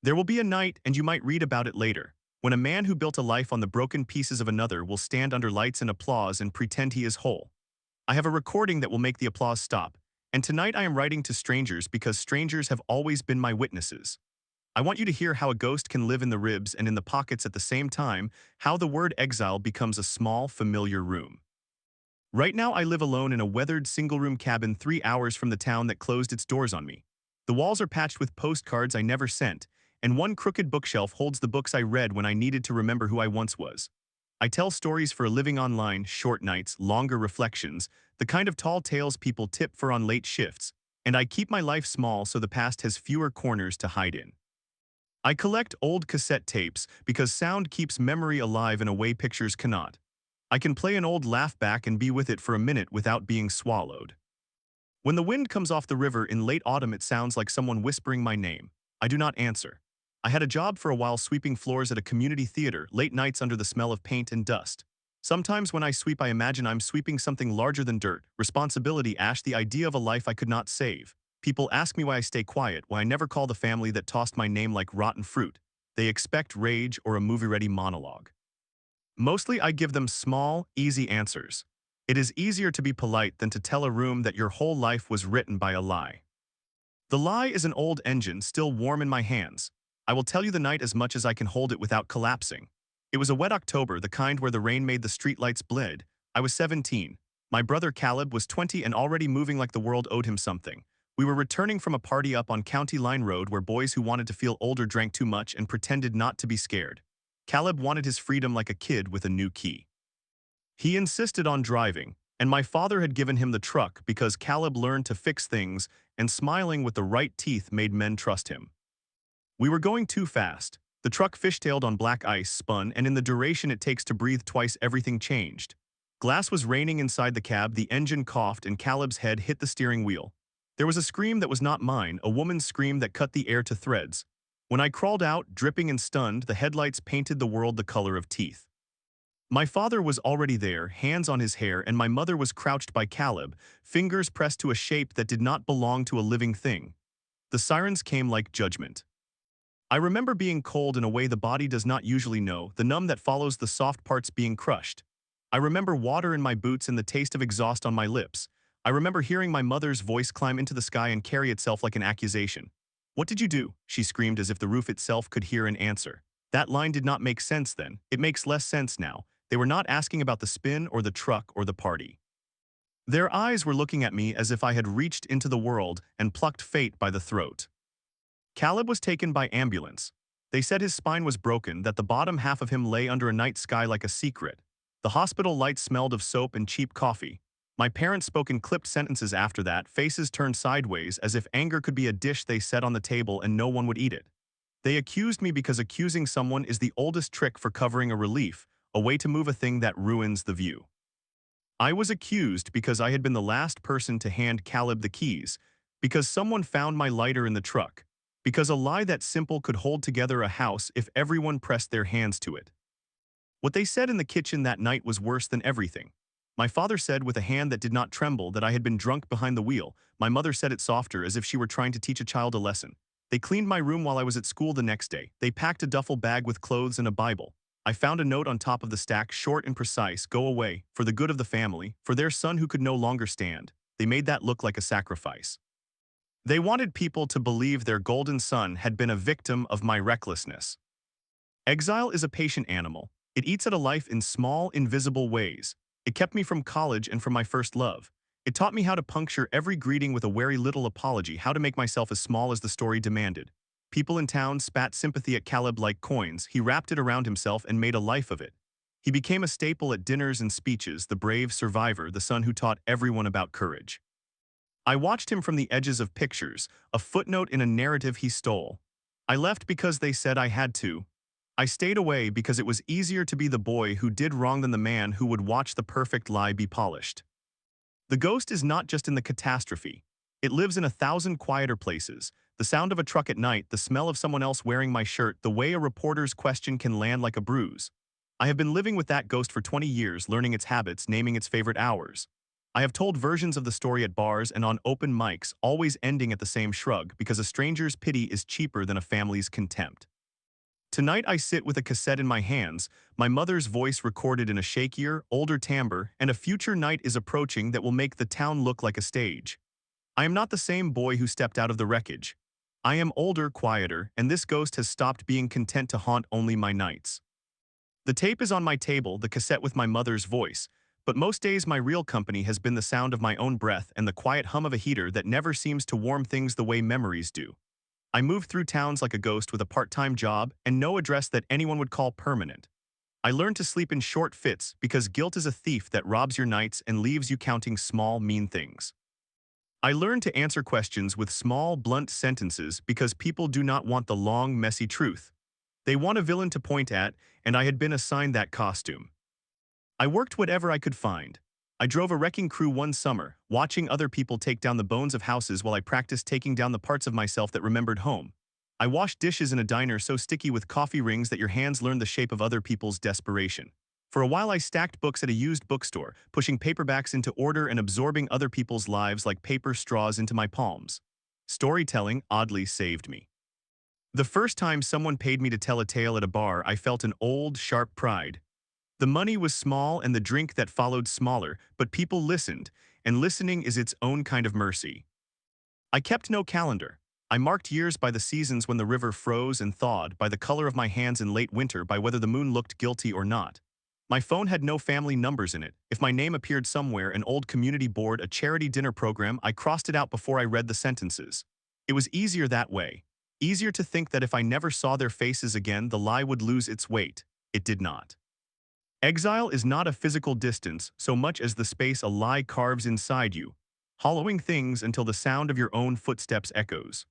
There will be a night, and you might read about it later, when a man who built a life on the broken pieces of another will stand under lights and applause and pretend he is whole. I have a recording that will make the applause stop, and tonight I am writing to strangers because strangers have always been my witnesses. I want you to hear how a ghost can live in the ribs and in the pockets at the same time, how the word exile becomes a small, familiar room. Right now I live alone in a weathered single-room cabin 3 hours from the town that closed its doors on me. The walls are patched with postcards I never sent, and one crooked bookshelf holds the books I read when I needed to remember who I once was. I tell stories for a living online, short nights, longer reflections, the kind of tall tales people tip for on late shifts, and I keep my life small so the past has fewer corners to hide in. I collect old cassette tapes because sound keeps memory alive in a way pictures cannot. I can play an old laugh back and be with it for a minute without being swallowed. When the wind comes off the river in late autumn, it sounds like someone whispering my name. I do not answer. I had a job for a while sweeping floors at a community theater, late nights under the smell of paint and dust. Sometimes when I sweep, I imagine I'm sweeping something larger than dirt, responsibility, ash, the idea of a life I could not save. People ask me why I stay quiet, why I never call the family that tossed my name like rotten fruit. They expect rage or a movie-ready monologue. Mostly I give them small, easy answers. It is easier to be polite than to tell a room that your whole life was written by a lie. The lie is an old engine still warm in my hands. I will tell you the night as much as I can hold it without collapsing. It was a wet October, the kind where the rain made the streetlights bleed. I was 17. My brother Caleb was 20 and already moving like the world owed him something. We were returning from a party up on County Line Road where boys who wanted to feel older drank too much and pretended not to be scared. Caleb wanted his freedom like a kid with a new key. He insisted on driving, and my father had given him the truck because Caleb learned to fix things, and smiling with the right teeth made men trust him. We were going too fast. The truck fishtailed on black ice, spun, and in the duration it takes to breathe twice, everything changed. Glass was raining inside the cab, the engine coughed, and Caleb's head hit the steering wheel. There was a scream that was not mine, a woman's scream that cut the air to threads. When I crawled out, dripping and stunned, the headlights painted the world the color of teeth. My father was already there, hands on his hair, and my mother was crouched by Caleb, fingers pressed to a shape that did not belong to a living thing. The sirens came like judgment. I remember being cold in a way the body does not usually know, the numb that follows the soft parts being crushed. I remember water in my boots and the taste of exhaust on my lips. I remember hearing my mother's voice climb into the sky and carry itself like an accusation. "What did you do?" she screamed as if the roof itself could hear and answer. That line did not make sense then. It makes less sense now. They were not asking about the spin or the truck or the party. Their eyes were looking at me as if I had reached into the world and plucked fate by the throat. Caleb was taken by ambulance. They said his spine was broken, that the bottom half of him lay under a night sky like a secret. The hospital lights smelled of soap and cheap coffee. My parents spoke in clipped sentences after that, faces turned sideways as if anger could be a dish they set on the table and no one would eat it. They accused me because accusing someone is the oldest trick for covering a relief, a way to move a thing that ruins the view. I was accused because I had been the last person to hand Caleb the keys, because someone found my lighter in the truck, because a lie that simple could hold together a house if everyone pressed their hands to it. What they said in the kitchen that night was worse than everything. My father said with a hand that did not tremble that I had been drunk behind the wheel. My mother said it softer, as if she were trying to teach a child a lesson. They cleaned my room while I was at school the next day. They packed a duffel bag with clothes and a Bible. I found a note on top of the stack, short and precise: "Go away, for the good of the family, for their son who could no longer stand." They made that look like a sacrifice. They wanted people to believe their golden son had been a victim of my recklessness. Exile is a patient animal. It eats at a life in small, invisible ways. It kept me from college and from my first love. It taught me how to puncture every greeting with a wary little apology, how to make myself as small as the story demanded. People in town spat sympathy at Caleb like coins. He wrapped it around himself and made a life of it. He became a staple at dinners and speeches, the brave survivor, the son who taught everyone about courage. I watched him from the edges of pictures, a footnote in a narrative he stole. I left because they said I had to. I stayed away because it was easier to be the boy who did wrong than the man who would watch the perfect lie be polished. The ghost is not just in the catastrophe. It lives in 1,000 quieter places. The sound of a truck at night, the smell of someone else wearing my shirt, the way a reporter's question can land like a bruise. I have been living with that ghost for 20 years, learning its habits, naming its favorite hours. I have told versions of the story at bars and on open mics, always ending at the same shrug because a stranger's pity is cheaper than a family's contempt. Tonight I sit with a cassette in my hands, my mother's voice recorded in a shakier, older timbre, and a future night is approaching that will make the town look like a stage. I am not the same boy who stepped out of the wreckage. I am older, quieter, and this ghost has stopped being content to haunt only my nights. The tape is on my table, the cassette with my mother's voice, but most days my real company has been the sound of my own breath and the quiet hum of a heater that never seems to warm things the way memories do. I move through towns like a ghost with a part-time job and no address that anyone would call permanent. I learned to sleep in short fits because guilt is a thief that robs your nights and leaves you counting small, mean things. I learned to answer questions with small, blunt sentences because people do not want the long, messy truth. They want a villain to point at, and I had been assigned that costume. I worked whatever I could find. I drove a wrecking crew one summer, watching other people take down the bones of houses while I practiced taking down the parts of myself that remembered home. I washed dishes in a diner so sticky with coffee rings that your hands learn the shape of other people's desperation. For a while I stacked books at a used bookstore, pushing paperbacks into order and absorbing other people's lives like paper straws into my palms. Storytelling oddly saved me. The first time someone paid me to tell a tale at a bar, I felt an old, sharp pride. The money was small and the drink that followed smaller, but people listened, and listening is its own kind of mercy. I kept no calendar. I marked years by the seasons when the river froze and thawed, by the color of my hands in late winter, by whether the moon looked guilty or not. My phone had no family numbers in it. If my name appeared somewhere, an old community board, a charity dinner program, I crossed it out before I read the sentences. It was easier that way. Easier to think that if I never saw their faces again, the lie would lose its weight. It did not. Exile is not a physical distance so much as the space a lie carves inside you, hollowing things until the sound of your own footsteps echoes.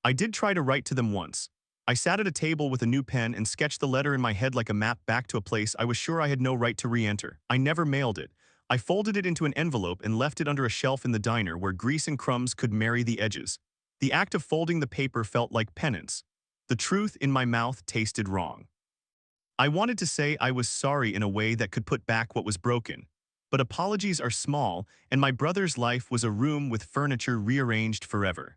I did try to write to them once. I sat at a table with a new pen and sketched the letter in my head like a map back to a place I was sure I had no right to re-enter. I never mailed it. I folded it into an envelope and left it under a shelf in the diner where grease and crumbs could marry the edges. The act of folding the paper felt like penance. The truth in my mouth tasted wrong. I wanted to say I was sorry in a way that could put back what was broken. But apologies are small, and my brother's life was a room with furniture rearranged forever.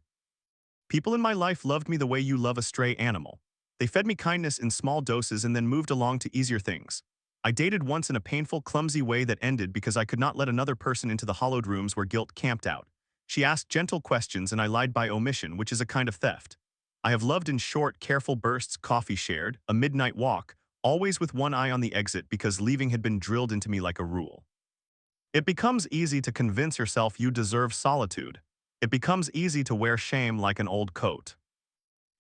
People in my life loved me the way you love a stray animal. They fed me kindness in small doses and then moved along to easier things. I dated once in a painful, clumsy way that ended because I could not let another person into the hollowed rooms where guilt camped out. She asked gentle questions and I lied by omission, which is a kind of theft. I have loved in short, careful bursts, coffee shared, a midnight walk, always with one eye on the exit because leaving had been drilled into me like a rule. It becomes easy to convince yourself you deserve solitude. It becomes easy to wear shame like an old coat.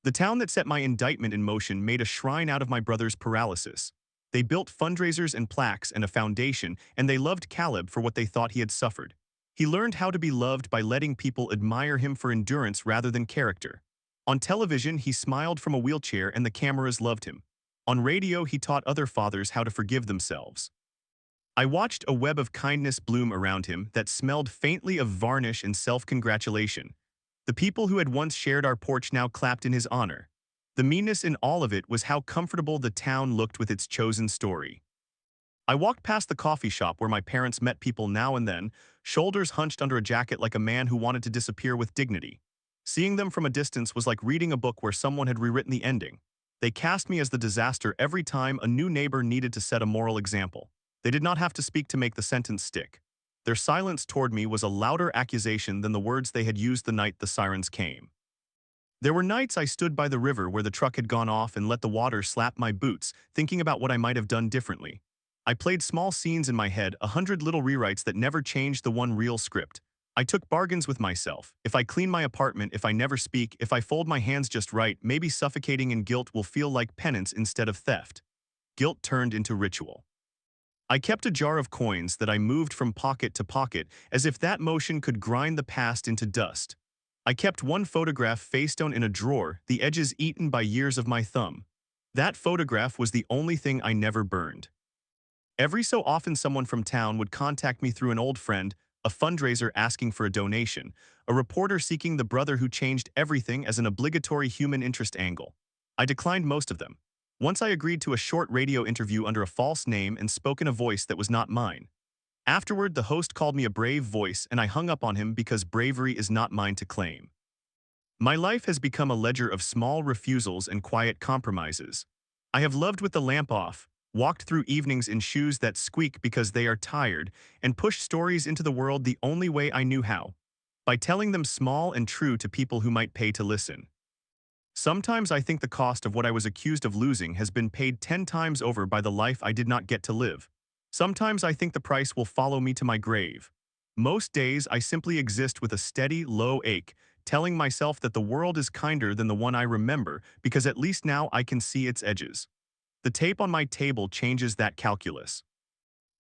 The town that set my indictment in motion made a shrine out of my brother's paralysis. They built fundraisers and plaques and a foundation, and they loved Caleb for what they thought he had suffered. He learned how to be loved by letting people admire him for endurance rather than character. On television, he smiled from a wheelchair and the cameras loved him. On radio, he taught other fathers how to forgive themselves. I watched a web of kindness bloom around him that smelled faintly of varnish and self-congratulation. The people who had once shared our porch now clapped in his honor. The meanness in all of it was how comfortable the town looked with its chosen story. I walked past the coffee shop where my parents met people now and then, shoulders hunched under a jacket like a man who wanted to disappear with dignity. Seeing them from a distance was like reading a book where someone had rewritten the ending. They cast me as the disaster every time a new neighbor needed to set a moral example. They did not have to speak to make the sentence stick. Their silence toward me was a louder accusation than the words they had used the night the sirens came. There were nights I stood by the river where the truck had gone off and let the water slap my boots, thinking about what I might have done differently. I played small scenes in my head, 100 little rewrites that never changed the one real script. I took bargains with myself. If I clean my apartment, if I never speak, if I fold my hands just right, maybe suffocating in guilt will feel like penance instead of theft. Guilt turned into ritual. I kept a jar of coins that I moved from pocket to pocket as if that motion could grind the past into dust. I kept one photograph facedown in a drawer, the edges eaten by years of my thumb. That photograph was the only thing I never burned. Every so often someone from town would contact me through an old friend, a fundraiser asking for a donation, a reporter seeking the brother who changed everything as an obligatory human interest angle. I declined most of them. Once I agreed to a short radio interview under a false name and spoke in a voice that was not mine. Afterward, the host called me a brave voice, and I hung up on him because bravery is not mine to claim. My life has become a ledger of small refusals and quiet compromises. I have loved with the lamp off, walked through evenings in shoes that squeak because they are tired, and pushed stories into the world the only way I knew how, by telling them small and true to people who might pay to listen. Sometimes I think the cost of what I was accused of losing has been paid 10 times over by the life I did not get to live. Sometimes I think the price will follow me to my grave. Most days I simply exist with a steady, low ache, telling myself that the world is kinder than the one I remember because at least now I can see its edges. The tape on my table changes that calculus.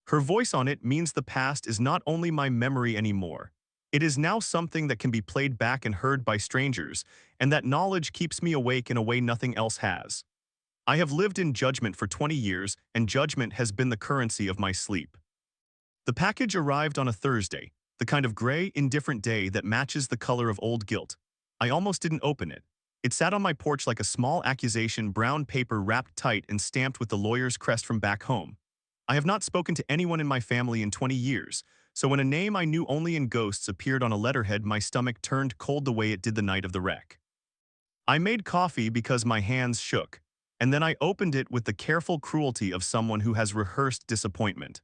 Her voice on it means the past is not only my memory anymore. It is now something that can be played back and heard by strangers, and that knowledge keeps me awake in a way nothing else has. I have lived in judgment for 20 years, and judgment has been the currency of my sleep. The package arrived on a Thursday, the kind of gray, indifferent day that matches the color of old guilt. I almost didn't open it. It sat on my porch like a small accusation, brown paper wrapped tight and stamped with the lawyer's crest from back home. I have not spoken to anyone in my family in 20 years, so when a name I knew only in ghosts appeared on a letterhead, my stomach turned cold the way it did the night of the wreck. I made coffee because my hands shook, and then I opened it with the careful cruelty of someone who has rehearsed disappointment.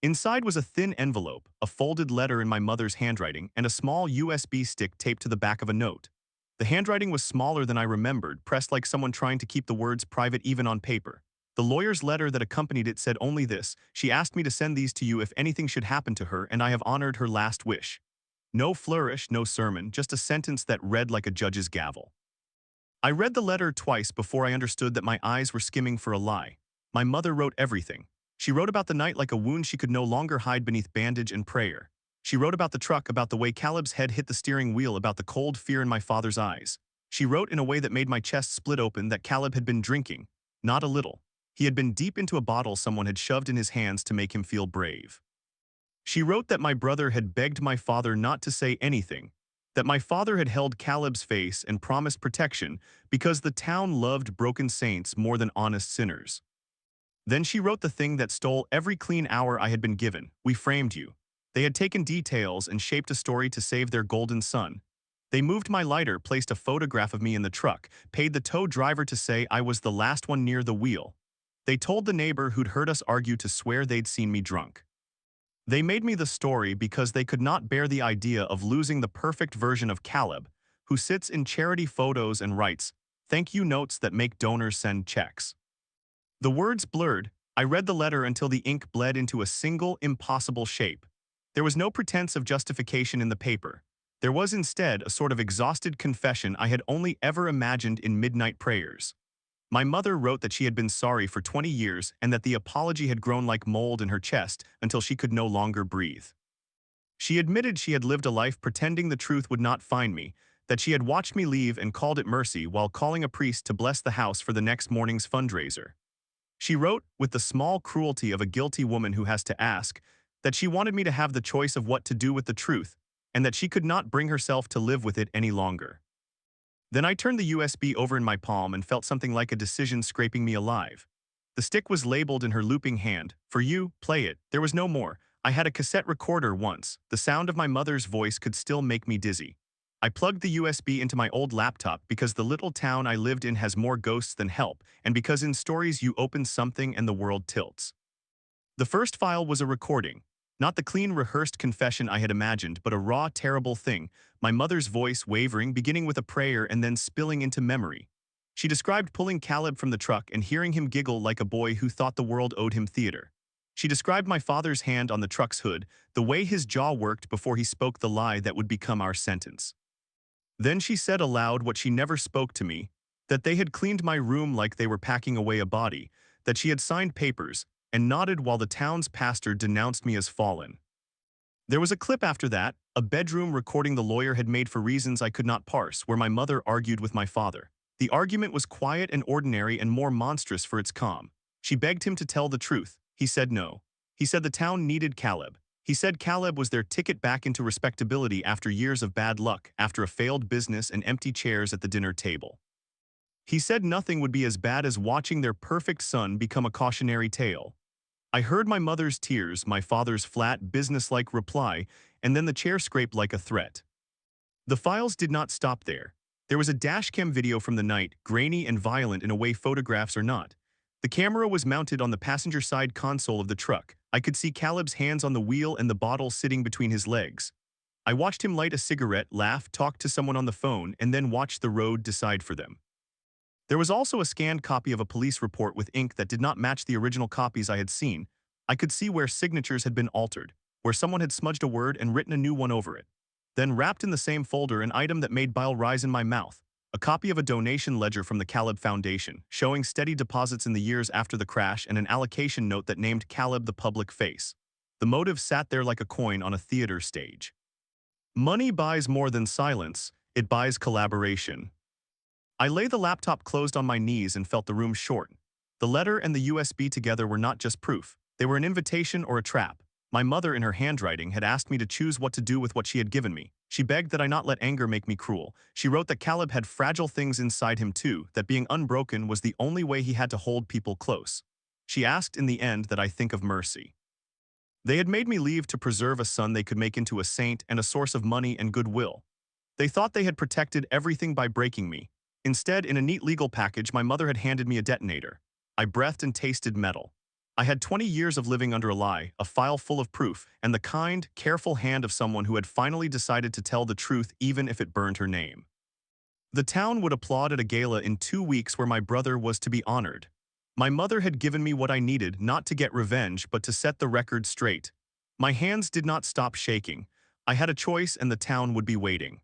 Inside was a thin envelope, a folded letter in my mother's handwriting, and a small USB stick taped to the back of a note. The handwriting was smaller than I remembered, pressed like someone trying to keep the words private even on paper. The lawyer's letter that accompanied it said only this: "She asked me to send these to you if anything should happen to her, and I have honored her last wish." No flourish, no sermon, just a sentence that read like a judge's gavel. I read the letter twice before I understood that my eyes were skimming for a lie. My mother wrote everything. She wrote about the night like a wound she could no longer hide beneath bandage and prayer. She wrote about the truck, about the way Caleb's head hit the steering wheel, about the cold fear in my father's eyes. She wrote in a way that made my chest split open that Caleb had been drinking, not a little. He had been deep into a bottle someone had shoved in his hands to make him feel brave. She wrote that my brother had begged my father not to say anything, that my father had held Caleb's face and promised protection because the town loved broken saints more than honest sinners. Then she wrote the thing that stole every clean hour I had been given: "We framed you." They had taken details and shaped a story to save their golden son. They moved my lighter, placed a photograph of me in the truck, paid the tow driver to say I was the last one near the wheel. They told the neighbor who'd heard us argue to swear they'd seen me drunk. They made me the story because they could not bear the idea of losing the perfect version of Caleb, who sits in charity photos and writes thank you notes that make donors send checks. The words blurred. I read the letter until the ink bled into a single, impossible shape. There was no pretense of justification in the paper. There was instead a sort of exhausted confession I had only ever imagined in midnight prayers. My mother wrote that she had been sorry for 20 years and that the apology had grown like mold in her chest until she could no longer breathe. She admitted she had lived a life pretending the truth would not find me, that she had watched me leave and called it mercy while calling a priest to bless the house for the next morning's fundraiser. She wrote, with the small cruelty of a guilty woman who has to ask, that she wanted me to have the choice of what to do with the truth, and that she could not bring herself to live with it any longer. Then I turned the USB over in my palm and felt something like a decision scraping me alive. The stick was labeled in her looping hand, "For you, play it." There was no more. I had a cassette recorder once. The sound of my mother's voice could still make me dizzy. I plugged the USB into my old laptop because the little town I lived in has more ghosts than help, and because in stories you open something and the world tilts. The first file was a recording. Not the clean, rehearsed confession I had imagined, but a raw, terrible thing, my mother's voice wavering, beginning with a prayer and then spilling into memory. She described pulling Caleb from the truck and hearing him giggle like a boy who thought the world owed him theater. She described my father's hand on the truck's hood, the way his jaw worked before he spoke the lie that would become our sentence. Then she said aloud what she never spoke to me, that they had cleaned my room like they were packing away a body, that she had signed papers, and nodded while the town's pastor denounced me as fallen. There was a clip after that, a bedroom recording the lawyer had made for reasons I could not parse, where my mother argued with my father. The argument was quiet and ordinary and more monstrous for its calm. She begged him to tell the truth. He said no. He said the town needed Caleb. He said Caleb was their ticket back into respectability after years of bad luck, after a failed business and empty chairs at the dinner table. He said nothing would be as bad as watching their perfect son become a cautionary tale. I heard my mother's tears, my father's flat, businesslike reply, and then the chair scraped like a threat. The files did not stop there. There was a dashcam video from the night, grainy and violent in a way photographs are not. The camera was mounted on the passenger side console of the truck. I could see Caleb's hands on the wheel and the bottle sitting between his legs. I watched him light a cigarette, laugh, talk to someone on the phone, and then watch the road decide for them. There was also a scanned copy of a police report with ink that did not match the original copies I had seen. I could see where signatures had been altered, where someone had smudged a word and written a new one over it. Then wrapped in the same folder, an item that made bile rise in my mouth, a copy of a donation ledger from the Caleb Foundation, showing steady deposits in the years after the crash and an allocation note that named Caleb the public face. The motive sat there like a coin on a theater stage. Money buys more than silence, it buys collaboration. I lay the laptop closed on my knees and felt the room shorten. The letter and the USB together were not just proof. They were an invitation or a trap. My mother, in her handwriting, had asked me to choose what to do with what she had given me. She begged that I not let anger make me cruel. She wrote that Caleb had fragile things inside him too, that being unbroken was the only way he had to hold people close. She asked in the end that I think of mercy. They had made me leave to preserve a son they could make into a saint and a source of money and goodwill. They thought they had protected everything by breaking me. Instead, in a neat legal package, my mother had handed me a detonator. I breathed and tasted metal. I had 20 years of living under a lie, a file full of proof, and the kind, careful hand of someone who had finally decided to tell the truth even if it burned her name. The town would applaud at a gala in 2 weeks where my brother was to be honored. My mother had given me what I needed, not to get revenge, but to set the record straight. My hands did not stop shaking. I had a choice and the town would be waiting.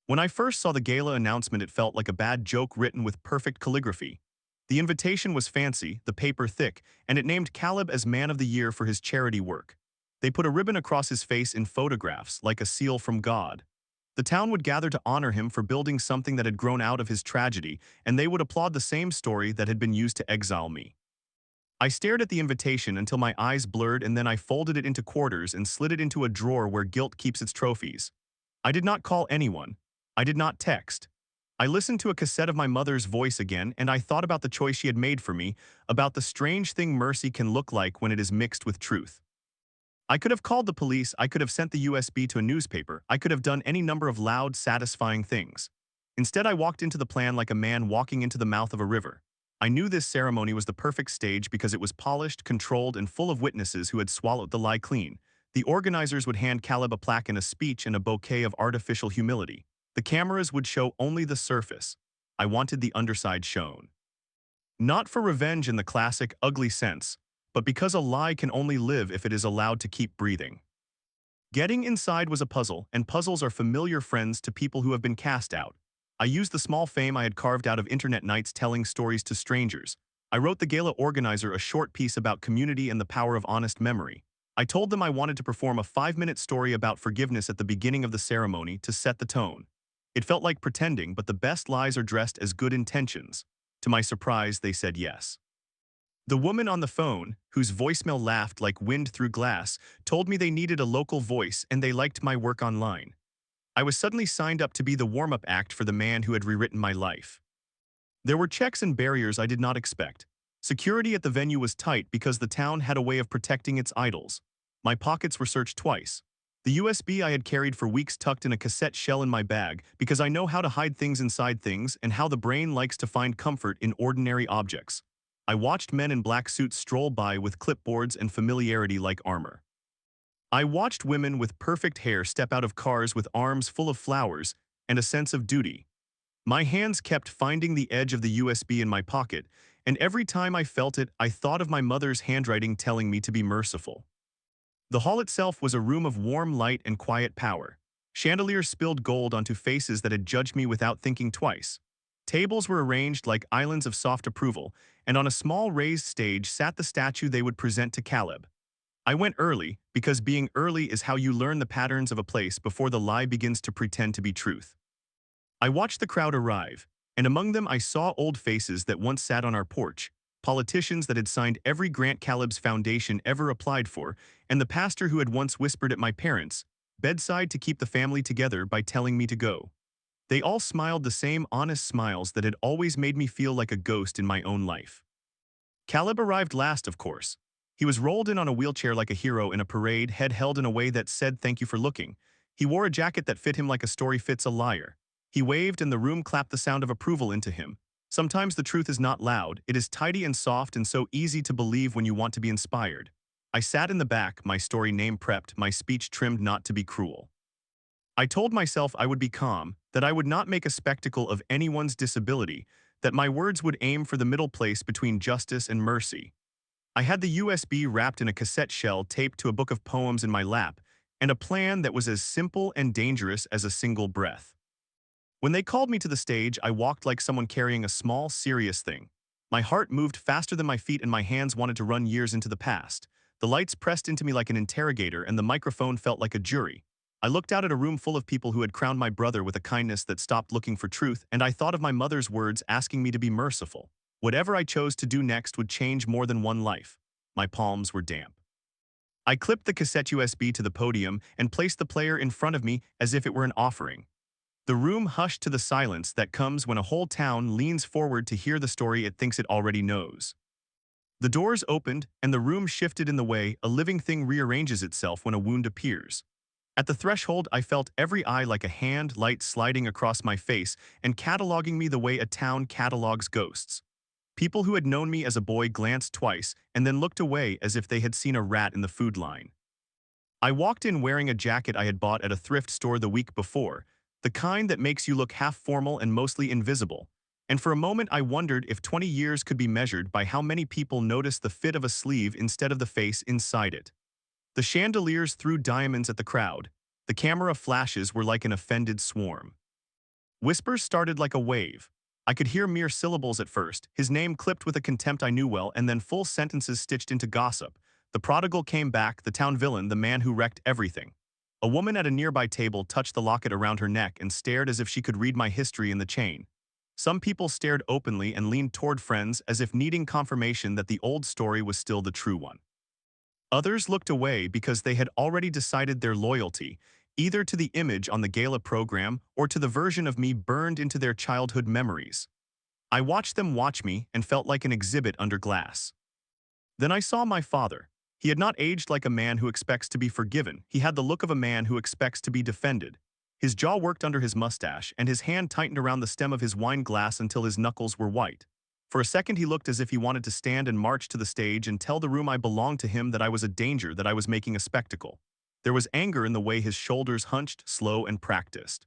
When I first saw the gala announcement, it felt like a bad joke written with perfect calligraphy. The invitation was fancy, the paper thick, and it named Caleb as Man of the Year for his charity work. They put a ribbon across his face in photographs, like a seal from God. The town would gather to honor him for building something that had grown out of his tragedy, and they would applaud the same story that had been used to exile me. I stared at the invitation until my eyes blurred, and then I folded it into quarters and slid it into a drawer where guilt keeps its trophies. I did not call anyone. I did not text. I listened to a cassette of my mother's voice again, and I thought about the choice she had made for me, about the strange thing mercy can look like when it is mixed with truth. I could have called the police, I could have sent the USB to a newspaper, I could have done any number of loud, satisfying things. Instead, I walked into the plan like a man walking into the mouth of a river. I knew this ceremony was the perfect stage because it was polished, controlled, and full of witnesses who had swallowed the lie clean. The organizers would hand Caleb a plaque and a speech and a bouquet of artificial humility. The cameras would show only the surface. I wanted the underside shown. Not for revenge in the classic, ugly sense, but because a lie can only live if it is allowed to keep breathing. Getting inside was a puzzle, and puzzles are familiar friends to people who have been cast out. I used the small fame I had carved out of internet nights telling stories to strangers. I wrote the gala organizer a short piece about community and the power of honest memory. I told them I wanted to perform a 5-minute story about forgiveness at the beginning of the ceremony to set the tone. It felt like pretending, but the best lies are dressed as good intentions. To my surprise, they said yes. The woman on the phone, whose voicemail laughed like wind through glass, told me they needed a local voice and they liked my work online. I was suddenly signed up to be the warm-up act for the man who had rewritten my life. There were checks and barriers I did not expect. Security at the venue was tight because the town had a way of protecting its idols. My pockets were searched twice. The USB I had carried for weeks tucked in a cassette shell in my bag because I know how to hide things inside things and how the brain likes to find comfort in ordinary objects. I watched men in black suits stroll by with clipboards and familiarity like armor. I watched women with perfect hair step out of cars with arms full of flowers and a sense of duty. My hands kept finding the edge of the USB in my pocket, and every time I felt it, I thought of my mother's handwriting telling me to be merciful. The hall itself was a room of warm light and quiet power. Chandeliers spilled gold onto faces that had judged me without thinking twice. Tables were arranged like islands of soft approval, and on a small raised stage sat the statue they would present to Caleb. I went early, because being early is how you learn the patterns of a place before the lie begins to pretend to be truth. I watched the crowd arrive, and among them I saw old faces that once sat on our porch, politicians that had signed every grant Caleb's foundation ever applied for, and the pastor who had once whispered at my parents' bedside to keep the family together by telling me to go. They all smiled the same honest smiles that had always made me feel like a ghost in my own life. Caleb arrived last, of course. He was rolled in on a wheelchair like a hero in a parade, head held in a way that said thank you for looking. He wore a jacket that fit him like a story fits a liar. He waved and the room clapped the sound of approval into him. Sometimes the truth is not loud, it is tidy and soft and so easy to believe when you want to be inspired. I sat in the back, my story name prepped, my speech trimmed not to be cruel. I told myself I would be calm, that I would not make a spectacle of anyone's disability, that my words would aim for the middle place between justice and mercy. I had the USB wrapped in a cassette shell taped to a book of poems in my lap, and a plan that was as simple and dangerous as a single breath. When they called me to the stage, I walked like someone carrying a small, serious thing. My heart moved faster than my feet and my hands wanted to run years into the past. The lights pressed into me like an interrogator and the microphone felt like a jury. I looked out at a room full of people who had crowned my brother with a kindness that stopped looking for truth, and I thought of my mother's words asking me to be merciful. Whatever I chose to do next would change more than one life. My palms were damp. I clipped the cassette USB to the podium and placed the player in front of me as if it were an offering. The room hushed to the silence that comes when a whole town leans forward to hear the story it thinks it already knows. The doors opened and the room shifted in the way a living thing rearranges itself when a wound appears. At the threshold, I felt every eye like a hand light sliding across my face and cataloging me the way a town catalogs ghosts. People who had known me as a boy glanced twice and then looked away as if they had seen a rat in the food line. I walked in wearing a jacket I had bought at a thrift store the week before, the kind that makes you look half formal and mostly invisible. And for a moment I wondered if 20 years could be measured by how many people noticed the fit of a sleeve instead of the face inside it. The chandeliers threw diamonds at the crowd. The camera flashes were like an offended swarm. Whispers started like a wave. I could hear mere syllables at first, his name clipped with a contempt I knew well, and then full sentences stitched into gossip. The prodigal came back, the town villain, the man who wrecked everything. A woman at a nearby table touched the locket around her neck and stared as if she could read my history in the chain. Some people stared openly and leaned toward friends as if needing confirmation that the old story was still the true one. Others looked away because they had already decided their loyalty, either to the image on the gala program or to the version of me burned into their childhood memories. I watched them watch me and felt like an exhibit under glass. Then I saw my father. He had not aged like a man who expects to be forgiven. He had the look of a man who expects to be defended. His jaw worked under his mustache, and his hand tightened around the stem of his wine glass until his knuckles were white. For a second he looked as if he wanted to stand and march to the stage and tell the room I belonged to him that I was a danger, that I was making a spectacle. There was anger in the way his shoulders hunched, slow and practiced.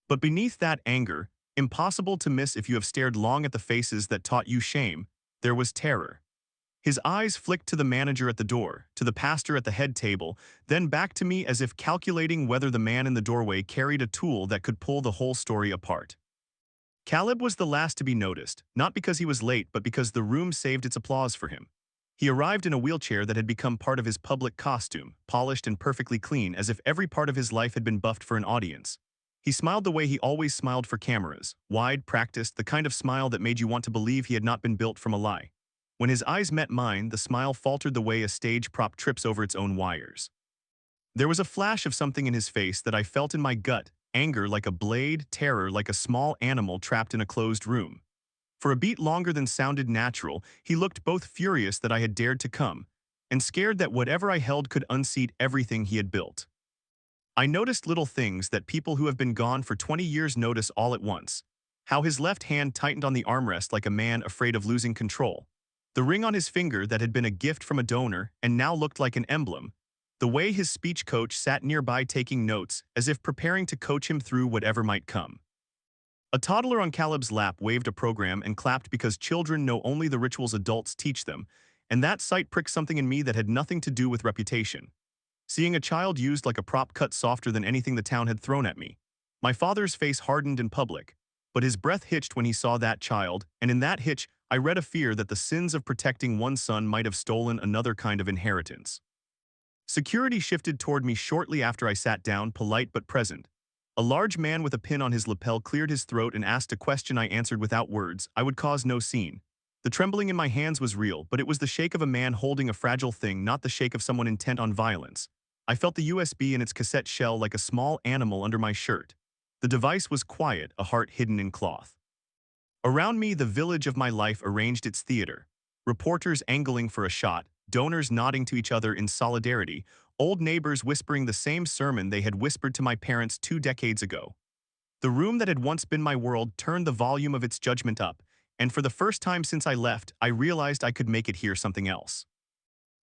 But beneath that anger, impossible to miss if you have stared long at the faces that taught you shame, there was terror. His eyes flicked to the manager at the door, to the pastor at the head table, then back to me as if calculating whether the man in the doorway carried a tool that could pull the whole story apart. Caleb was the last to be noticed, not because he was late but because the room saved its applause for him. He arrived in a wheelchair that had become part of his public costume, polished and perfectly clean as if every part of his life had been buffed for an audience. He smiled the way he always smiled for cameras, wide, practiced, the kind of smile that made you want to believe he had not been built from a lie. When his eyes met mine, the smile faltered the way a stage prop trips over its own wires. There was a flash of something in his face that I felt in my gut, anger like a blade, terror like a small animal trapped in a closed room. For a beat longer than sounded natural, he looked both furious that I had dared to come, and scared that whatever I held could unseat everything he had built. I noticed little things that people who have been gone for 20 years notice all at once. How his left hand tightened on the armrest like a man afraid of losing control. The ring on his finger that had been a gift from a donor and now looked like an emblem. The way his speech coach sat nearby taking notes, as if preparing to coach him through whatever might come. A toddler on Caleb's lap waved a program and clapped because children know only the rituals adults teach them, and that sight pricked something in me that had nothing to do with reputation. Seeing a child used like a prop cut softer than anything the town had thrown at me. My father's face hardened in public, but his breath hitched when he saw that child, and in that hitch, I read a fear that the sins of protecting one son might have stolen another kind of inheritance. Security shifted toward me shortly after I sat down, polite but present. A large man with a pin on his lapel cleared his throat and asked a question I answered without words. I would cause no scene. The trembling in my hands was real, but it was the shake of a man holding a fragile thing, not the shake of someone intent on violence. I felt the USB in its cassette shell like a small animal under my shirt. The device was quiet, a heart hidden in cloth. Around me, the village of my life arranged its theater. Reporters angling for a shot, donors nodding to each other in solidarity, old neighbors whispering the same sermon they had whispered to my parents 2 decades ago. The room that had once been my world turned the volume of its judgment up, and for the first time since I left, I realized I could make it hear something else.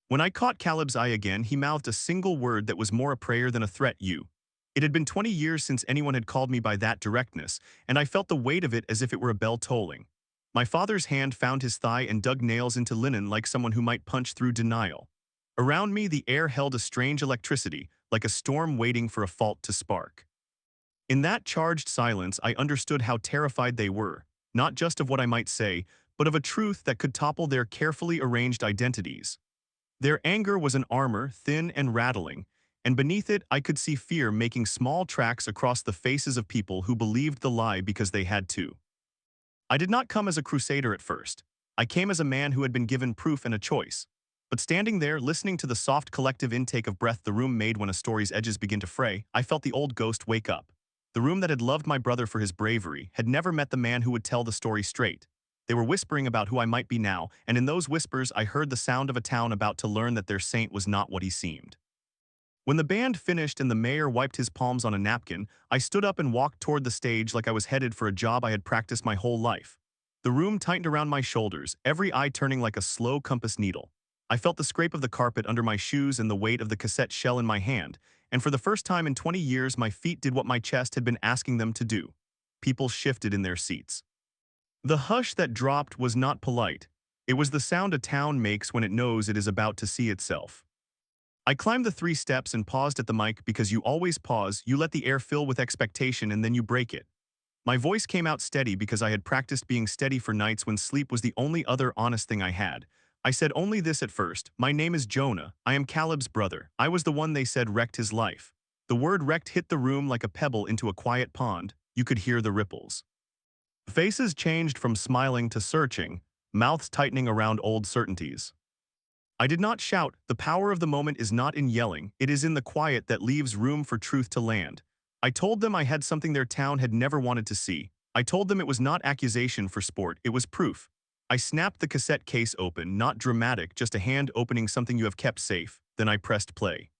When I caught Caleb's eye again, he mouthed a single word that was more a prayer than a threat, you. It had been 20 years since anyone had called me by that directness, and I felt the weight of it as if it were a bell tolling. My father's hand found his thigh and dug nails into linen like someone who might punch through denial. Around me, the air held a strange electricity, like a storm waiting for a fault to spark. In that charged silence, I understood how terrified they were, not just of what I might say, but of a truth that could topple their carefully arranged identities. Their anger was an armor, thin and rattling, and beneath it I could see fear making small tracks across the faces of people who believed the lie because they had to. I did not come as a crusader at first. I came as a man who had been given proof and a choice. But standing there, listening to the soft collective intake of breath the room made when a story's edges begin to fray, I felt the old ghost wake up. The room that had loved my brother for his bravery had never met the man who would tell the story straight. They were whispering about who I might be now, and in those whispers I heard the sound of a town about to learn that their saint was not what he seemed. When the band finished and the mayor wiped his palms on a napkin, I stood up and walked toward the stage like I was headed for a job I had practiced my whole life. The room tightened around my shoulders, every eye turning like a slow compass needle. I felt the scrape of the carpet under my shoes and the weight of the cassette shell in my hand, and for the first time in 20 years my feet did what my chest had been asking them to do. People shifted in their seats. The hush that dropped was not polite. It was the sound a town makes when it knows it is about to see itself. I climbed the 3 steps and paused at the mic because you always pause, you let the air fill with expectation and then you break it. My voice came out steady because I had practiced being steady for nights when sleep was the only other honest thing I had. I said only this at first: my name is Jonah, I am Caleb's brother. I was the one they said wrecked his life. The word wrecked hit the room like a pebble into a quiet pond. You could hear the ripples. Faces changed from smiling to searching, mouths tightening around old certainties. I did not shout. The power of the moment is not in yelling, it is in the quiet that leaves room for truth to land. I told them I had something their town had never wanted to see. I told them it was not accusation for sport, it was proof. I snapped the cassette case open, not dramatic, just a hand opening something you have kept safe. Then I pressed play.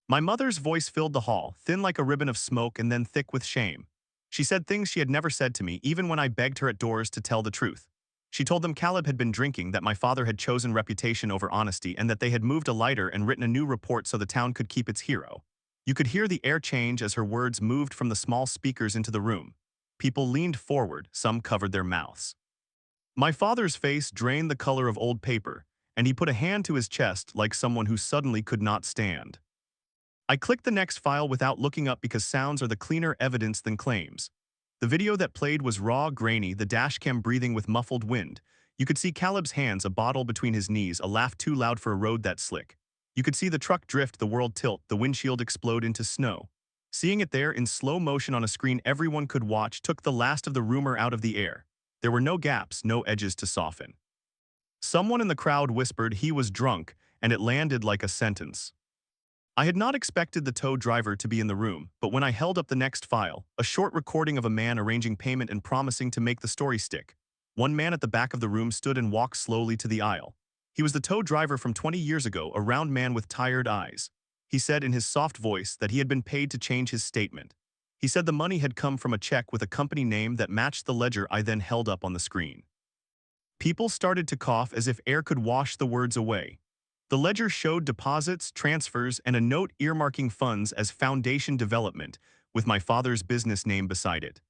My mother's voice filled the hall, thin like a ribbon of smoke and then thick with shame. She said things she had never said to me, even when I begged her at doors to tell the truth. She told them Caleb had been drinking, that my father had chosen reputation over honesty, and that they had moved a lighter and written a new report so the town could keep its hero. You could hear the air change as her words moved from the small speakers into the room. People leaned forward, some covered their mouths. My father's face drained the color of old paper, and he put a hand to his chest like someone who suddenly could not stand. I clicked the next file without looking up because sounds are the cleaner evidence than claims. The video that played was raw, grainy, the dashcam breathing with muffled wind. You could see Caleb's hands, a bottle between his knees, a laugh too loud for a road that slick. You could see the truck drift, the world tilt, the windshield explode into snow. Seeing it there in slow motion on a screen everyone could watch took the last of the rumor out of the air. There were no gaps, no edges to soften. Someone in the crowd whispered he was drunk, and it landed like a sentence. I had not expected the tow driver to be in the room, but when I held up the next file, a short recording of a man arranging payment and promising to make the story stick. One man at the back of the room stood and walked slowly to the aisle. He was the tow driver from 20 years ago, a round man with tired eyes. He said in his soft voice that he had been paid to change his statement. He said the money had come from a check with a company name that matched the ledger I then held up on the screen. People started to cough as if air could wash the words away. The ledger showed deposits, transfers, and a note earmarking funds as foundation development, with my father's business name beside it.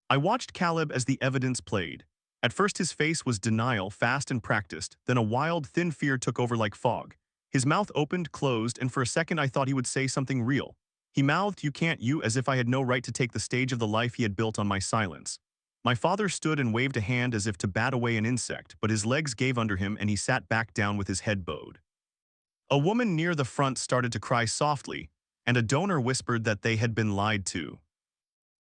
I watched Caleb as the evidence played. At first his face was denial, fast and practiced, then a wild, thin fear took over like fog. His mouth opened, closed, and for a second I thought he would say something real. He mouthed, "You can't," as if I had no right to take the stage of the life he had built on my silence. My father stood and waved a hand as if to bat away an insect, but his legs gave under him and he sat back down with his head bowed. A woman near the front started to cry softly, and a donor whispered that they had been lied to.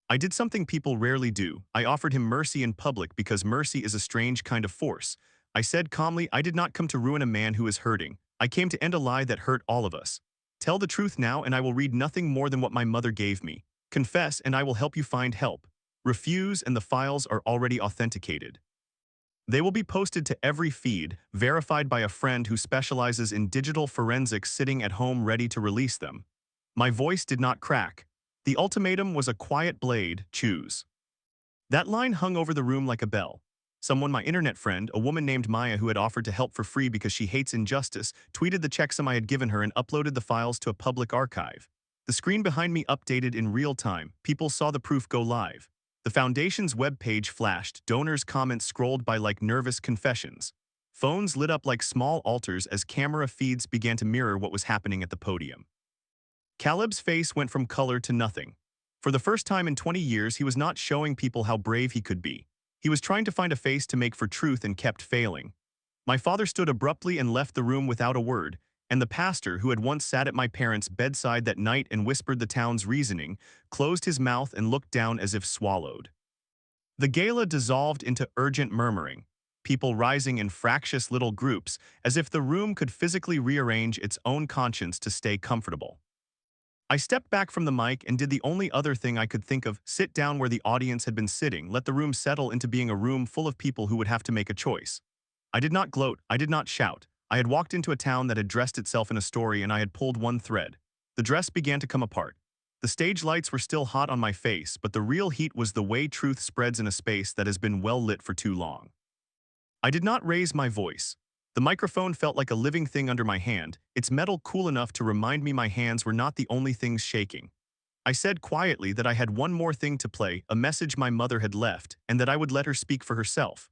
I did something people rarely do. I offered him mercy in public because mercy is a strange kind of force. I said calmly, "I did not come to ruin a man who is hurting. I came to end a lie that hurt all of us. Tell the truth now and I will read nothing more than what my mother gave me. Confess and I will help you find help. Refuse and the files are already authenticated." They will be posted to every feed, verified by a friend who specializes in digital forensics sitting at home ready to release them. My voice did not crack. The ultimatum was a quiet blade, choose. That line hung over the room like a bell. Someone, my internet friend, a woman named Maya who had offered to help for free because she hates injustice, tweeted the checksum I had given her and uploaded the files to a public archive. The screen behind me updated in real time. People saw the proof go live. The foundation's webpage flashed, donors' comments scrolled by like nervous confessions. Phones lit up like small altars as camera feeds began to mirror what was happening at the podium. Caleb's face went from color to nothing. For the first time in 20 years, he was not showing people how brave he could be. He was trying to find a face to make for truth and kept failing. My father stood abruptly and left the room without a word, and the pastor, who had once sat at my parents' bedside that night and whispered the town's reasoning, closed his mouth and looked down as if swallowed. The gala dissolved into urgent murmuring, people rising in fractious little groups as if the room could physically rearrange its own conscience to stay comfortable. I stepped back from the mic and did the only other thing I could think of, sit down where the audience had been sitting, let the room settle into being a room full of people who would have to make a choice. I did not gloat, I did not shout. I had walked into a town that had dressed itself in a story and I had pulled one thread. The dress began to come apart. The stage lights were still hot on my face, but the real heat was the way truth spreads in a space that has been well lit for too long. I did not raise my voice. The microphone felt like a living thing under my hand, its metal cool enough to remind me my hands were not the only things shaking. I said quietly that I had one more thing to play, a message my mother had left, and that I would let her speak for herself.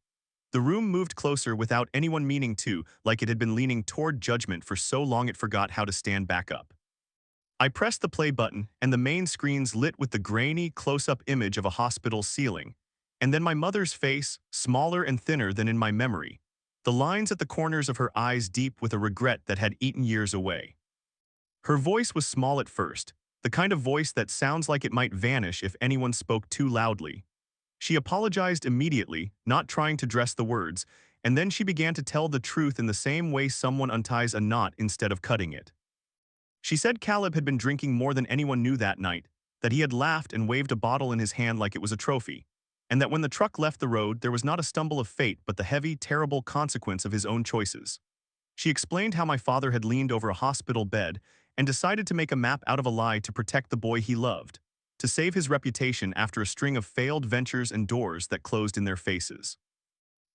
The room moved closer without anyone meaning to, like it had been leaning toward judgment for so long it forgot how to stand back up. I pressed the play button, and the main screens lit with the grainy, close-up image of a hospital ceiling. And then my mother's face, smaller and thinner than in my memory. The lines at the corners of her eyes deep with a regret that had eaten years away. Her voice was small at first, the kind of voice that sounds like it might vanish if anyone spoke too loudly. She apologized immediately, not trying to dress the words, and then she began to tell the truth in the same way someone unties a knot instead of cutting it. She said Caleb had been drinking more than anyone knew that night, that he had laughed and waved a bottle in his hand like it was a trophy, and that when the truck left the road, there was not a stumble of fate but the heavy, terrible consequence of his own choices. She explained how my father had leaned over a hospital bed and decided to make a map out of a lie to protect the boy he loved, to save his reputation after a string of failed ventures and doors that closed in their faces.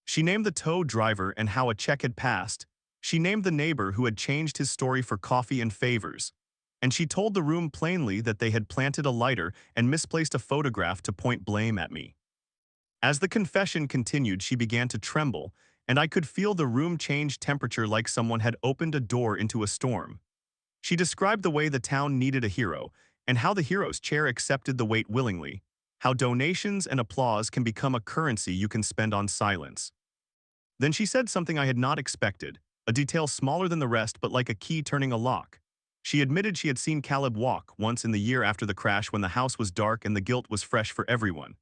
She named the tow driver and how a check had passed. She named the neighbor who had changed his story for coffee and favors. And she told the room plainly that they had planted a lighter and misplaced a photograph to point blame at me. As the confession continued, she began to tremble, and I could feel the room change temperature like someone had opened a door into a storm. She described the way the town needed a hero, and how the hero's chair accepted the weight willingly, how donations and applause can become a currency you can spend on silence. Then she said something I had not expected, a detail smaller than the rest but like a key turning a lock. She admitted she had seen Caleb walk once in the year after the crash when the house was dark and the guilt was fresh for everyone.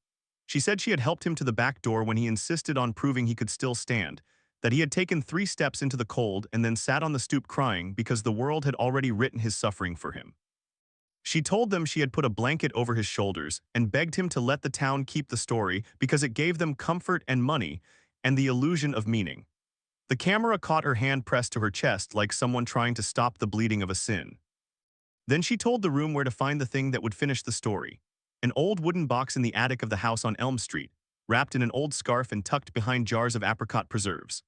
She said she had helped him to the back door when he insisted on proving he could still stand, that he had taken 3 steps into the cold and then sat on the stoop crying because the world had already written his suffering for him. She told them she had put a blanket over his shoulders and begged him to let the town keep the story because it gave them comfort and money and the illusion of meaning. The camera caught her hand pressed to her chest like someone trying to stop the bleeding of a sin. Then she told the room where to find the thing that would finish the story. An old wooden box in the attic of the house on Elm Street, wrapped in an old scarf and tucked behind jars of apricot preserves.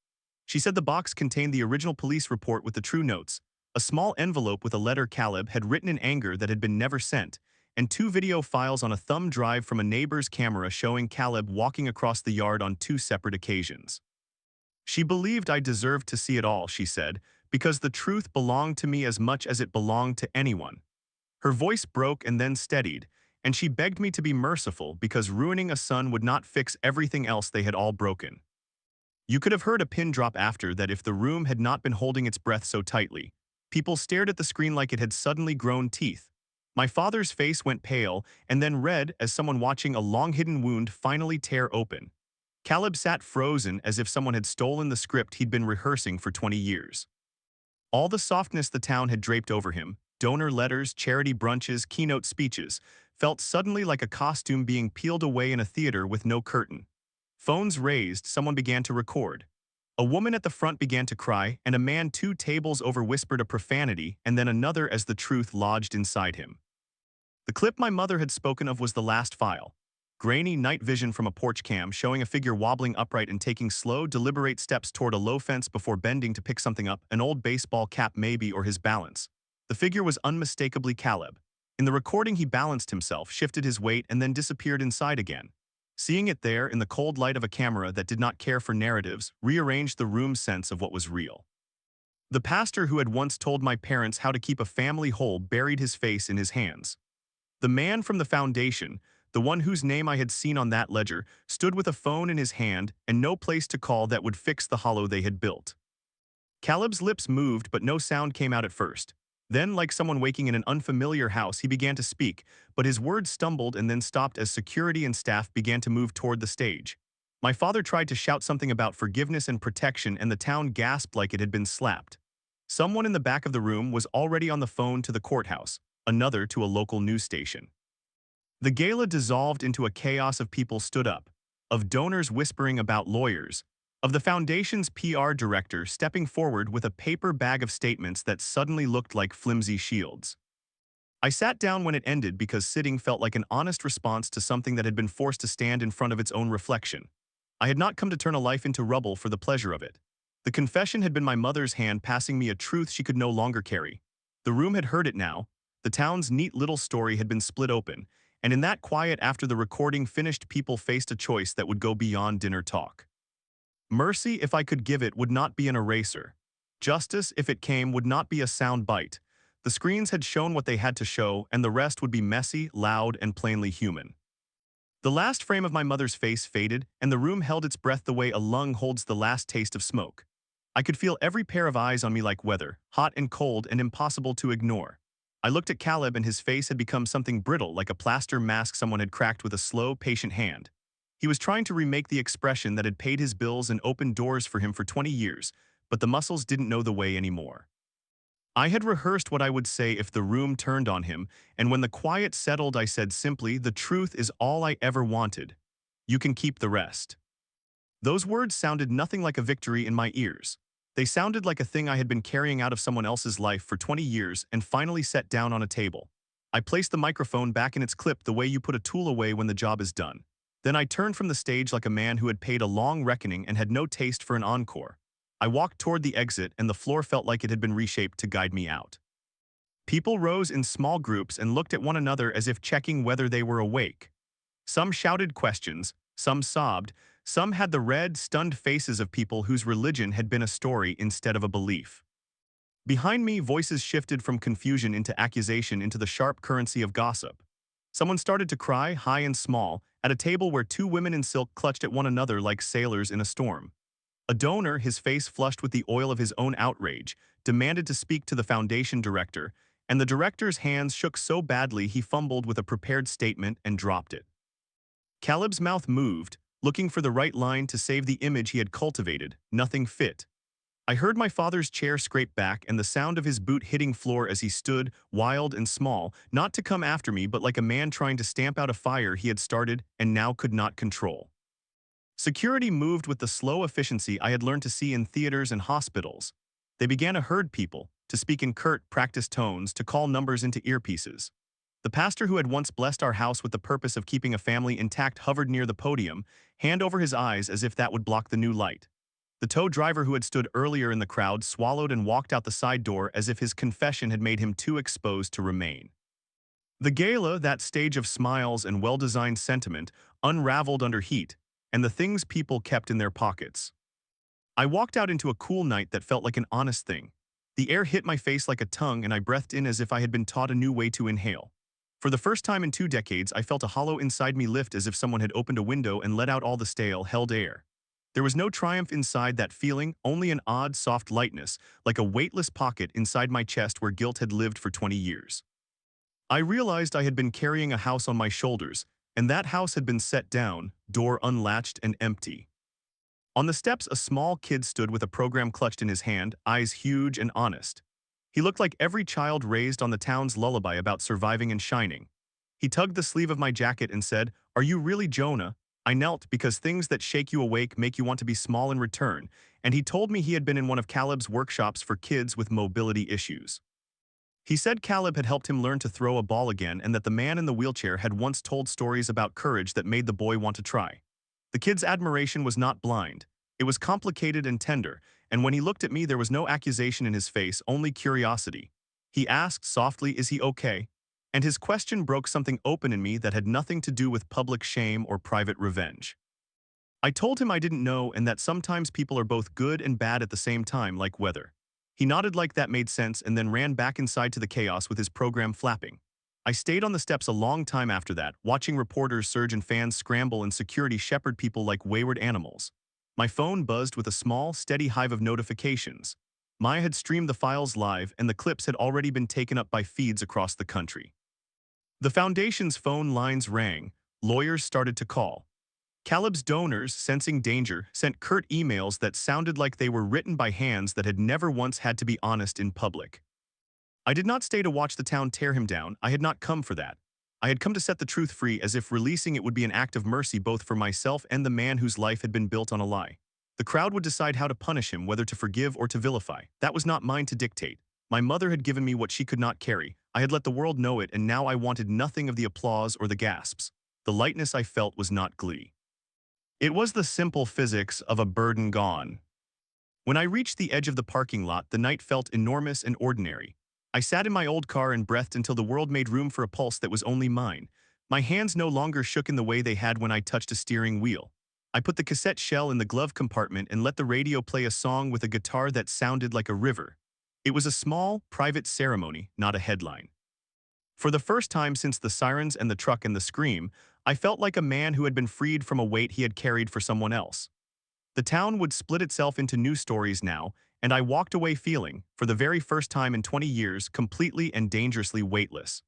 She said the box contained the original police report with the true notes, a small envelope with a letter Caleb had written in anger that had been never sent, and 2 video files on a thumb drive from a neighbor's camera showing Caleb walking across the yard on 2 separate occasions. She believed I deserved to see it all, she said, because the truth belonged to me as much as it belonged to anyone. Her voice broke and then steadied, and she begged me to be merciful because ruining a son would not fix everything else they had all broken. You could have heard a pin drop after that if the room had not been holding its breath so tightly. People stared at the screen like it had suddenly grown teeth. My father's face went pale and then red as someone watching a long-hidden wound finally tear open. Caleb sat frozen as if someone had stolen the script he'd been rehearsing for 20 years. All the softness the town had draped over him, donor letters, charity brunches, keynote speeches, felt suddenly like a costume being peeled away in a theater with no curtain. Phones raised, someone began to record. A woman at the front began to cry, and a man 2 tables over whispered a profanity, and then another as the truth lodged inside him. The clip my mother had spoken of was the last file. Grainy night vision from a porch cam showing a figure wobbling upright and taking slow, deliberate steps toward a low fence before bending to pick something up, an old baseball cap maybe or his balance. The figure was unmistakably Caleb. In the recording he balanced himself, shifted his weight, and then disappeared inside again. Seeing it there in the cold light of a camera that did not care for narratives rearranged the room's sense of what was real. The pastor who had once told my parents how to keep a family whole buried his face in his hands. The man from the foundation, the one whose name I had seen on that ledger, stood with a phone in his hand and no place to call that would fix the hollow they had built. Caleb's lips moved, but no sound came out at first. Then, like someone waking in an unfamiliar house, he began to speak, but his words stumbled and then stopped as security and staff began to move toward the stage. My father tried to shout something about forgiveness and protection, and the town gasped like it had been slapped. Someone in the back of the room was already on the phone to the courthouse, another to a local news station. The gala dissolved into a chaos of people stood up, of donors whispering about lawyers, of the foundation's PR director stepping forward with a paper bag of statements that suddenly looked like flimsy shields. I sat down when it ended because sitting felt like an honest response to something that had been forced to stand in front of its own reflection. I had not come to turn a life into rubble for the pleasure of it. The confession had been my mother's hand passing me a truth she could no longer carry. The room had heard it now. The town's neat little story had been split open, and in that quiet after the recording finished, people faced a choice that would go beyond dinner talk. Mercy, if I could give it, would not be an eraser. Justice, if it came, would not be a sound bite. The screens had shown what they had to show, and the rest would be messy, loud, and plainly human. The last frame of my mother's face faded, and the room held its breath the way a lung holds the last taste of smoke. I could feel every pair of eyes on me like weather, hot and cold and impossible to ignore. I looked at Caleb, and his face had become something brittle, like a plaster mask someone had cracked with a slow, patient hand. He was trying to remake the expression that had paid his bills and opened doors for him for 20 years, but the muscles didn't know the way anymore. I had rehearsed what I would say if the room turned on him, and when the quiet settled, I said simply, "The truth is all I ever wanted. You can keep the rest." Those words sounded nothing like a victory in my ears. They sounded like a thing I had been carrying out of someone else's life for 20 years and finally set down on a table. I placed the microphone back in its clip the way you put a tool away when the job is done. Then I turned from the stage like a man who had paid a long reckoning and had no taste for an encore. I walked toward the exit, and the floor felt like it had been reshaped to guide me out. People rose in small groups and looked at one another as if checking whether they were awake. Some shouted questions, some sobbed, some had the red, stunned faces of people whose religion had been a story instead of a belief. Behind me, voices shifted from confusion into accusation into the sharp currency of gossip. Someone started to cry, high and small, at a table where 2 women in silk clutched at one another like sailors in a storm. A donor, his face flushed with the oil of his own outrage, demanded to speak to the foundation director, and the director's hands shook so badly he fumbled with a prepared statement and dropped it. Caleb's mouth moved, looking for the right line to save the image he had cultivated. Nothing fit. I heard my father's chair scrape back and the sound of his boot hitting floor as he stood, wild and small, not to come after me but like a man trying to stamp out a fire he had started and now could not control. Security moved with the slow efficiency I had learned to see in theaters and hospitals. They began to herd people, to speak in curt, practiced tones, to call numbers into earpieces. The pastor who had once blessed our house with the purpose of keeping a family intact hovered near the podium, hand over his eyes as if that would block the new light. The tow driver who had stood earlier in the crowd swallowed and walked out the side door as if his confession had made him too exposed to remain. The gala, that stage of smiles and well-designed sentiment, unraveled under heat, and the things people kept in their pockets. I walked out into a cool night that felt like an honest thing. The air hit my face like a tongue, and I breathed in as if I had been taught a new way to inhale. For the first time in 2 decades, I felt a hollow inside me lift as if someone had opened a window and let out all the stale, held air. There was no triumph inside that feeling, only an odd, soft lightness, like a weightless pocket inside my chest where guilt had lived for 20 years. I realized I had been carrying a house on my shoulders, and that house had been set down, door unlatched and empty. On the steps, a small kid stood with a program clutched in his hand, eyes huge and honest. He looked like every child raised on the town's lullaby about surviving and shining. He tugged the sleeve of my jacket and said, "Are you really Jonah?" I knelt because things that shake you awake make you want to be small in return, and he told me he had been in one of Caleb's workshops for kids with mobility issues. He said Caleb had helped him learn to throw a ball again and that the man in the wheelchair had once told stories about courage that made the boy want to try. The kid's admiration was not blind. It was complicated and tender, and when he looked at me there was no accusation in his face, only curiosity. He asked softly, "Is he okay?" And his question broke something open in me that had nothing to do with public shame or private revenge. I told him I didn't know and that sometimes people are both good and bad at the same time, like weather. He nodded like that made sense and then ran back inside to the chaos with his program flapping. I stayed on the steps a long time after that, watching reporters surge and fans scramble and security shepherd people like wayward animals. My phone buzzed with a small, steady hive of notifications. Maya had streamed the files live and the clips had already been taken up by feeds across the country. The foundation's phone lines rang. Lawyers started to call. Caleb's donors, sensing danger, sent curt emails that sounded like they were written by hands that had never once had to be honest in public. I did not stay to watch the town tear him down. I had not come for that. I had come to set the truth free, as if releasing it would be an act of mercy both for myself and the man whose life had been built on a lie. The crowd would decide how to punish him, whether to forgive or to vilify. That was not mine to dictate. My mother had given me what she could not carry. I had let the world know it, and now I wanted nothing of the applause or the gasps. The lightness I felt was not glee. It was the simple physics of a burden gone. When I reached the edge of the parking lot, the night felt enormous and ordinary. I sat in my old car and breathed until the world made room for a pulse that was only mine. My hands no longer shook in the way they had when I touched a steering wheel. I put the cassette shell in the glove compartment and let the radio play a song with a guitar that sounded like a river. It was a small, private ceremony, not a headline. For the first time since the sirens and the truck and the scream, I felt like a man who had been freed from a weight he had carried for someone else. The town would split itself into new stories now, and I walked away feeling, for the very first time in 20 years, completely and dangerously weightless.